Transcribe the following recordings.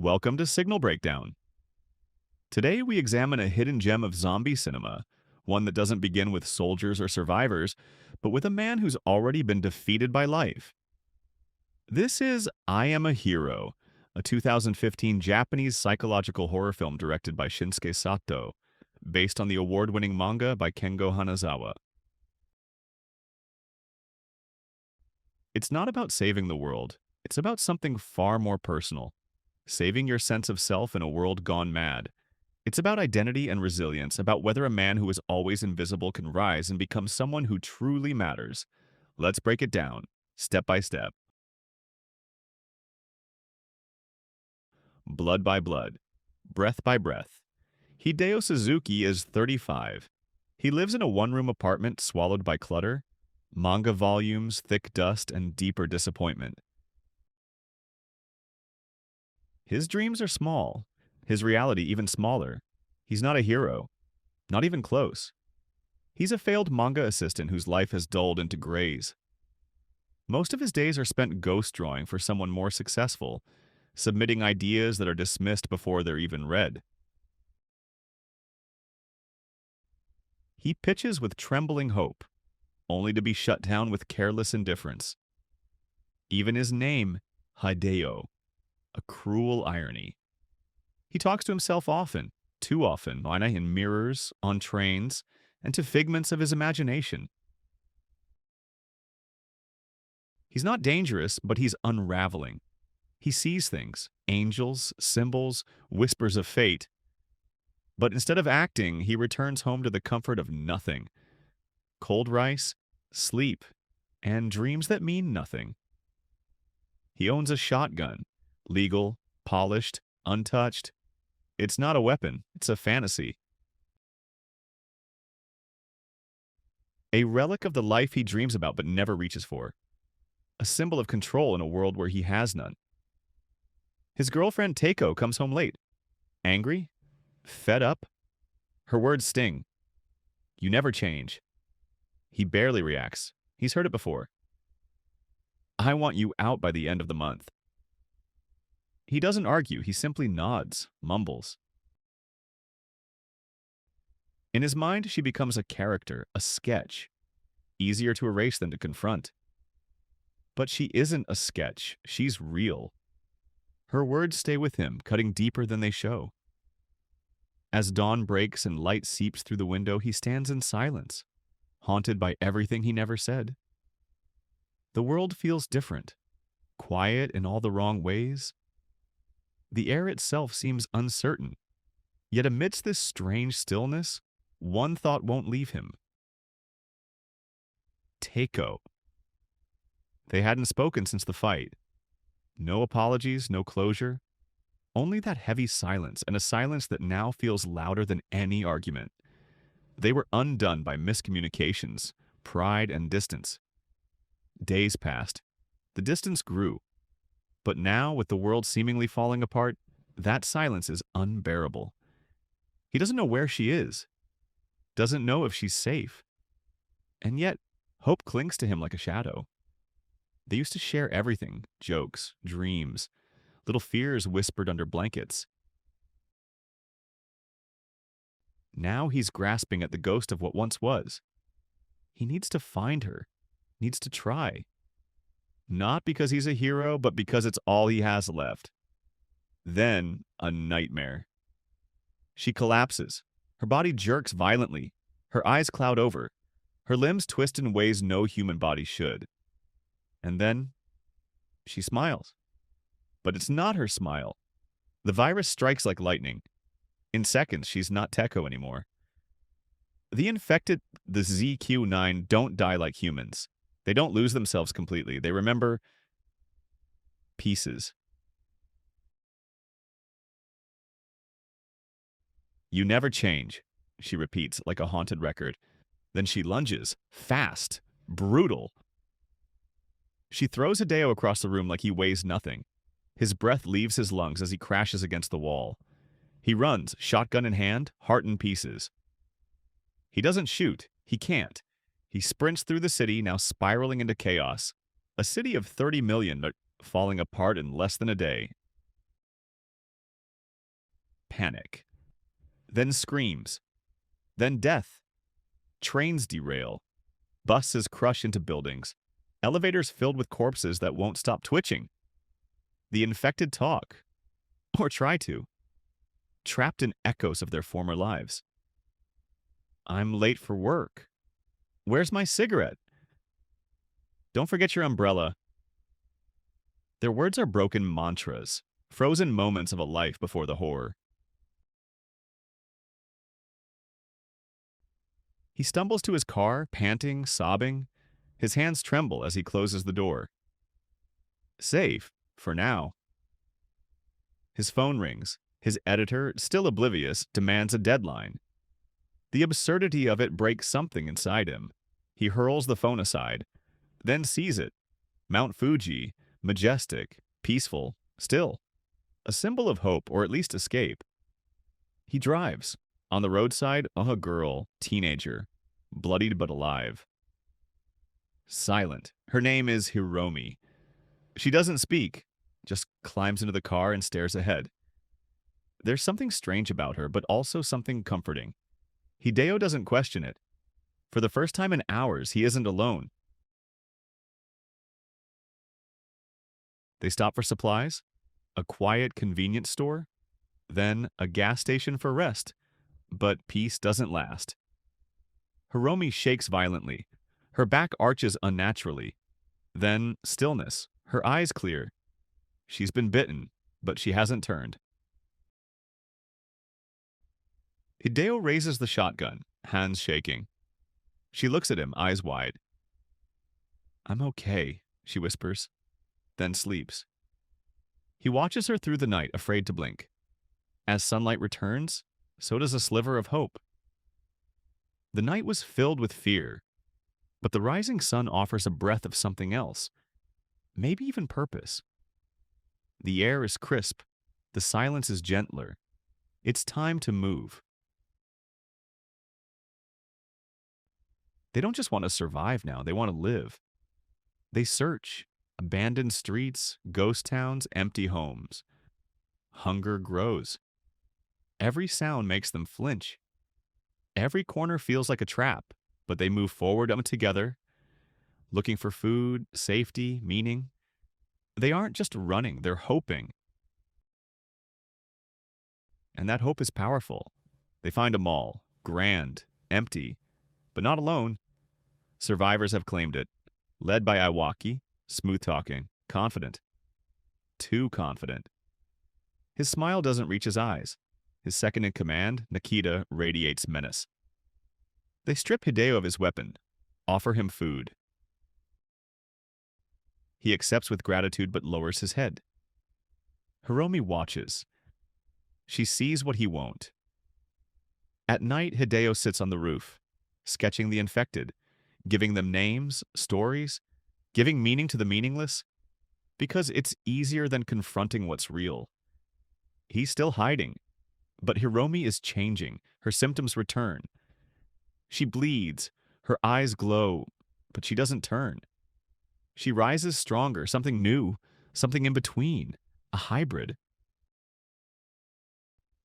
Welcome to Signal Breakdown. Today we examine a hidden gem of zombie cinema, one that doesn't begin with soldiers or survivors, but with a man who's already been defeated by life. This is I Am a Hero, a 2015 Japanese psychological horror film directed by Shinsuke Sato, based on the award-winning manga by Kengo Hanazawa. It's not about saving the world, it's about something far more personal. Saving your sense of self in a world gone mad. It's about identity and resilience, about whether a man who is always invisible can rise and become someone who truly matters. Let's break it down, step by step. Blood by blood, breath by breath. Hideo Suzuki is 35. He lives in a one-room apartment swallowed by clutter, manga volumes, thick dust, and deeper disappointment. His dreams are small, his reality even smaller. He's not a hero, not even close. He's a failed manga assistant whose life has dulled into grays. Most of his days are spent ghost drawing for someone more successful, submitting ideas that are dismissed before they're even read. He pitches with trembling hope, only to be shut down with careless indifference. Even his name, Hideo, a cruel irony. He talks to himself often, too often, in mirrors, on trains, and to figments of his imagination. He's not dangerous, but he's unraveling. He sees things, angels, symbols, whispers of fate. But instead of acting, he returns home to the comfort of nothing. Cold rice, sleep, and dreams that mean nothing. He owns a shotgun, legal, polished, untouched. It's not a weapon, it's a fantasy. A relic of the life he dreams about but never reaches for. A symbol of control in a world where he has none. His girlfriend Teiko comes home late. Angry? Fed up? Her words sting. You never change. He barely reacts. He's heard it before. I want you out by the end of the month. He doesn't argue, he simply nods, mumbles. In his mind, she becomes a character, a sketch, easier to erase than to confront. But she isn't a sketch, she's real. Her words stay with him, cutting deeper than they show. As dawn breaks and light seeps through the window, he stands in silence, haunted by everything he never said. The world feels different, quiet in all the wrong ways. The air itself seems uncertain, yet amidst this strange stillness, one thought won't leave him. Teiko. They hadn't spoken since the fight. No apologies, no closure. Only that heavy silence, and a silence that now feels louder than any argument. They were undone by miscommunications, pride, and distance. Days passed. The distance grew. But now, with the world seemingly falling apart, that silence is unbearable. He doesn't know where she is. Doesn't know if she's safe. And yet, hope clings to him like a shadow. They used to share everything, jokes, dreams, little fears whispered under blankets. Now he's grasping at the ghost of what once was. He needs to find her, needs to try. Not because he's a hero, but because it's all he has left. Then, a nightmare. She collapses. Her body jerks violently. Her eyes cloud over. Her limbs twist in ways no human body should. And then, she smiles. But it's not her smile. The virus strikes like lightning. In seconds, she's not Teiko anymore. The infected, the ZQ9, don't die like humans. They don't lose themselves completely. They remember pieces. You never change, she repeats like a haunted record. Then she lunges, fast, brutal. She throws Hideo across the room like he weighs nothing. His breath leaves his lungs as he crashes against the wall. He runs, shotgun in hand, heart in pieces. He doesn't shoot. He can't. He sprints through the city, now spiraling into chaos. A city of 30 million, but falling apart in less than a day. panic. Then screams. Then death. Trains derail. Buses crush into buildings. Elevators filled with corpses that won't stop twitching. The infected talk. Or try to. Trapped in echoes of their former lives. I'm late for work. Where's my cigarette? Don't forget your umbrella. Their words are broken mantras, frozen moments of a life before the horror. He stumbles to his car, panting, sobbing. His hands tremble as he closes the door. Safe, for now. His phone rings. His editor, still oblivious, demands a deadline. The absurdity of it breaks something inside him. He hurls the phone aside, then sees it. Mount Fuji, majestic, peaceful, still. A symbol of hope, or at least escape. He drives. On the roadside, a girl, teenager, bloodied but alive. Silent. Her name is Hiromi. She doesn't speak, just climbs into the car and stares ahead. There's something strange about her, but also something comforting. Hideo doesn't question it. For the first time in hours, he isn't alone. They stop for supplies, a quiet convenience store, then a gas station for rest. But peace doesn't last. Hiromi shakes violently. Her back arches unnaturally. Then stillness, her eyes clear. She's been bitten, but she hasn't turned. Hideo raises the shotgun, hands shaking. She looks at him, eyes wide. I'm okay, she whispers, then sleeps. He watches her through the night, afraid to blink. As sunlight returns, so does a sliver of hope. The night was filled with fear, but the rising sun offers a breath of something else, maybe even purpose. The air is crisp, the silence is gentler. It's time to move. They don't just want to survive now, they want to live. They search, abandoned streets, ghost towns, empty homes. Hunger grows. Every sound makes them flinch. Every corner feels like a trap, but they move forward together, looking for food, safety, meaning. They aren't just running, they're hoping. And that hope is powerful. They find a mall, grand, empty, but not alone. Survivors have claimed it, led by Iwaki, smooth-talking, confident. Too confident. His smile doesn't reach his eyes. His second-in-command, Nikita, radiates menace. They strip Hideo of his weapon, offer him food. He accepts with gratitude but lowers his head. Hiromi watches. She sees what he won't. At night, Hideo sits on the roof, sketching the infected, giving them names, stories, giving meaning to the meaningless, because it's easier than confronting what's real. He's still hiding, but Hiromi is changing. Her symptoms return. She bleeds, her eyes glow, but she doesn't turn. She rises stronger, something new, something in between, a hybrid.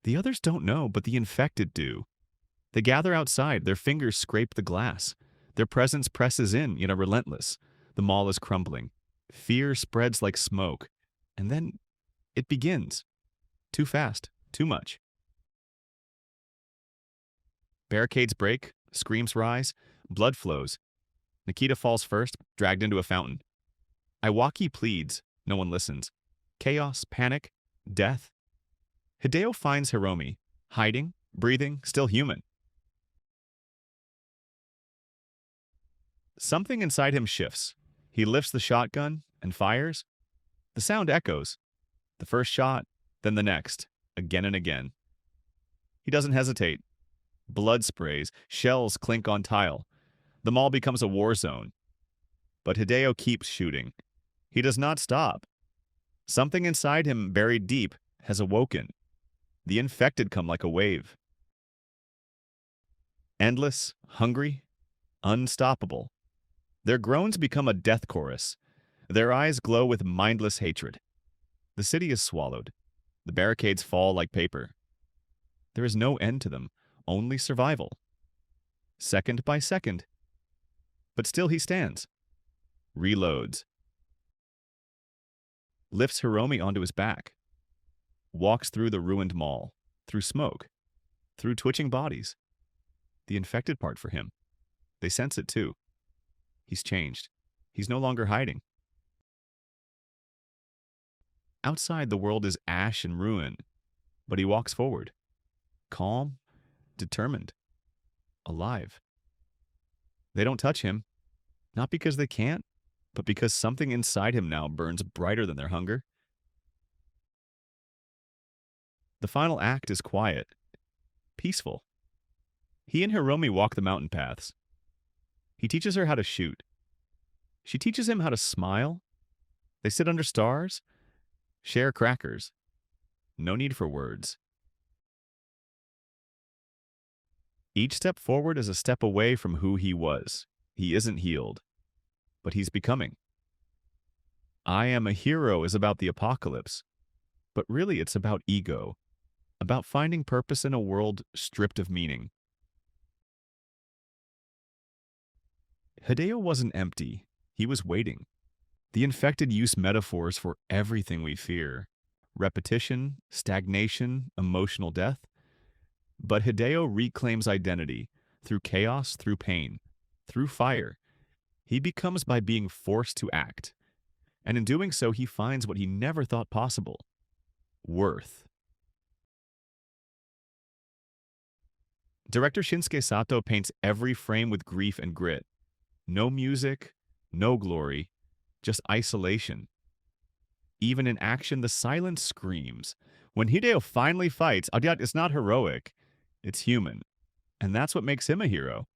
The others don't know, but the infected do. They gather outside, their fingers scrape the glass. Their presence presses in, yet are relentless. The mall is crumbling. Fear spreads like smoke. And then it begins. Too fast, too much. Barricades break, screams rise, blood flows. Nikita falls first, dragged into a fountain. Iwaki pleads, no one listens. Chaos, panic, death. Hideo finds Hiromi, hiding, breathing, still human. Something inside him shifts. He lifts the shotgun and fires. The sound echoes. The first shot, then the next, again and again. He doesn't hesitate. Blood sprays, shells clink on tile. The mall becomes a war zone. But Hideo keeps shooting. He does not stop. Something inside him, buried deep, has awoken. The infected come like a wave. Endless, hungry, unstoppable. Their groans become a death chorus. Their eyes glow with mindless hatred. The city is swallowed. The barricades fall like paper. There is no end to them, only survival. Second by second. But still he stands. Reloads. Lifts Hiromi onto his back. Walks through the ruined mall. Through smoke. Through twitching bodies. The infected part for him. They sense it too. He's changed. He's no longer hiding. Outside, the world is ash and ruin, but he walks forward. Calm, determined, alive. They don't touch him, not because they can't, but because something inside him now burns brighter than their hunger. The final act is quiet, peaceful. He and Hiromi walk the mountain paths. He teaches her how to shoot. She teaches him how to smile. They sit under stars, share crackers. No need for words. Each step forward is a step away from who he was. He isn't healed, but he's becoming. I Am a Hero is about the apocalypse, but really it's about ego, about finding purpose in a world stripped of meaning. Hideo wasn't empty. He was waiting. The infected use metaphors for everything we fear: repetition, stagnation, emotional death. But Hideo reclaims identity through chaos, through pain, through fire. He becomes by being forced to act. And in doing so, he finds what he never thought possible: worth. Director Shinsuke Sato paints every frame with grief and grit. No music, no glory, just isolation. Even in action, the silence screams. When Hideo finally fights, it's not heroic, it's human. And that's what makes him a hero.